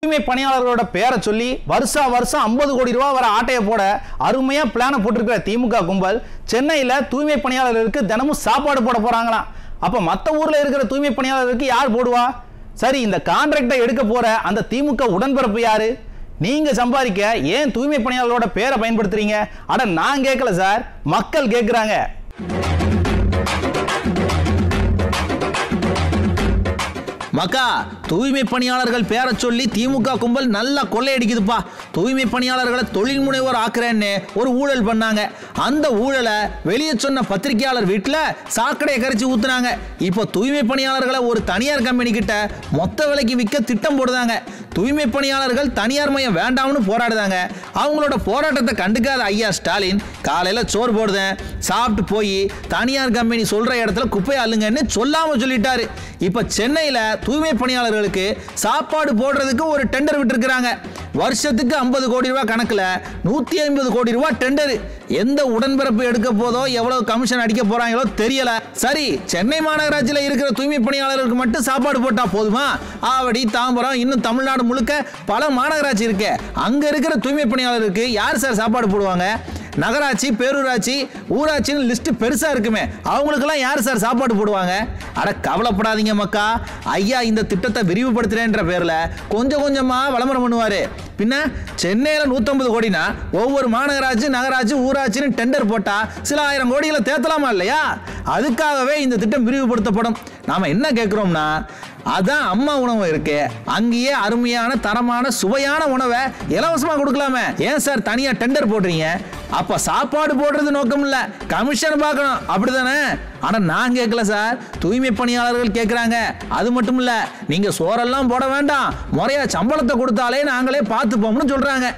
தூய்மை பணியாளர்களோட பேரை சொல்லி வருஷம் 50 கோடி ரூபாய் வர ஆட்டையை போட அருமையா பிளான போட்டிருக்கிற திமுக கும்பல் சென்னையில தூய்மை பணியாளர்களுக்கு தினமும் சாப்பாடு போட போறாங்களாம். அப்ப மற்ற ஊர்ல இருக்கிற தூய்மை பணியாளர்களுக்கு யார் போடுவா? சரி, இந்த கான்ட்ராக்டை எடுக்க போற அந்த திமுக உடன்பிறப்பு யாரு? நீங்க சம்பாதிக்க ஏன் தூய்மை பணியாளர்களோட பேரை பயன்படுத்துறீங்க? அட நான் கேட்கல சார், மக்கள் கேட்கிறாங்க. மக்கா, தூய்மை பணியாளர்கள் பேரை சொல்லி திமுக கும்பல் நல்லா கொள்ளையடிக்குதுப்பா. தூய்மை பணியாளர்களை தொழில் முனைவோர் ஆக்குறேன்னு ஒரு ஊழல் பண்ணாங்க. அந்த ஊழலை வெளியே சொன்ன பத்திரிகையாளர் வீட்டில் சாக்கடையை கரைச்சி ஊத்துனாங்க. இப்போ தூய்மை பணியாளர்களை ஒரு தனியார் கம்பெனி கிட்ட மொத்த விலைக்கு விற்க திட்டம் போடுதாங்க. தூய்மை பணியாளர்கள் தனியார் மையம் வேண்டாம்னு போராடுதாங்க. அவங்களோட போராட்டத்தை கண்டுக்காத ஐயா ஸ்டாலின் காலையில் சோறு போடுதேன் சாப்பிட்டு போய் தனியார் கம்பெனி சொல்ற இடத்துல குப்பையை அள்ளுங்கன்னு சொல்லாம சொல்லிட்டாரு. இப்ப சென்னையில தூய்மை பணியாளர்களுக்கு சாப்பாடு போடுறதுக்கு ஒரு டெண்டர் விட்டுருக்காங்க. வருஷத்துக்கு 50 கோடி ரூபாய் கணக்குல 150 கோடி ரூபாய் டெண்டர். எந்த உடன்பிறப்பு எடுக்க போதோ எவ்வளவு கமிஷன் அடிக்க போறாங்களோ தெரியல. சரி, சென்னை மாநகராட்சியில் இருக்கிற தூய்மை பணியாளர்களுக்கு மட்டும் சாப்பாடு போட்டா போதுமா? ஆவடி, தாம்பரம், இன்னும் தமிழ்நாடு முழுக்க பல மாநகராட்சி இருக்கு. அங்க இருக்கிற தூய்மை பணியாளருக்கு யார் சார் சாப்பாடு போடுவாங்க? நகராட்சி, பேரூராட்சி, ஊராட்சின்னு லிஸ்ட் பெருசா இருக்குமே, அவங்களுக்கெல்லாம் யார் சார் சாப்பாடு போடுவாங்க? அட கவலைப்படாதீங்க மக்கா, ஐயா இந்த திட்டத்தை விரிவுபடுத்துறேன்ற பேர்ல கொஞ்சம் கொஞ்சமா விளம்பரம் பண்ணுவாரு. பின்ன சென்னையில 150 கோடினா ஒவ்வொரு மாநகராட்சி, நகராட்சி, ஊராட்சின்னு டெண்டர் போட்டா சில ஆயிரம் கோடிகளை தேத்தலாமா இல்லையா? அதுக்காகவே இந்த திட்டம் விரிவுபடுத்தப்படும். நாம என்ன கேட்கிறோம்னா, அதான் அம்மா உணவு இருக்கு, அங்கேயே அருமையான தரமான சுவையான உணவை இலவசமா கொடுக்கலாமே. ஏன் சார் தனியா டெண்டர் போடுறீங்க? அப்ப சாப்பாடு போடுறது நோக்கம் இல்ல, கமிஷன் பார்க்கணும், அப்படிதானே? ஆனா நான் கேட்கல சார், தூய்மை பணியாளர்கள் கேட்கிறாங்க. அது மட்டும் இல்ல, நீங்க சோறெல்லாம் போட வேண்டாம், முறையா சம்பளத்தை கொடுத்தாலே நாங்களே பார்த்துப்போம்னு சொல்றாங்க.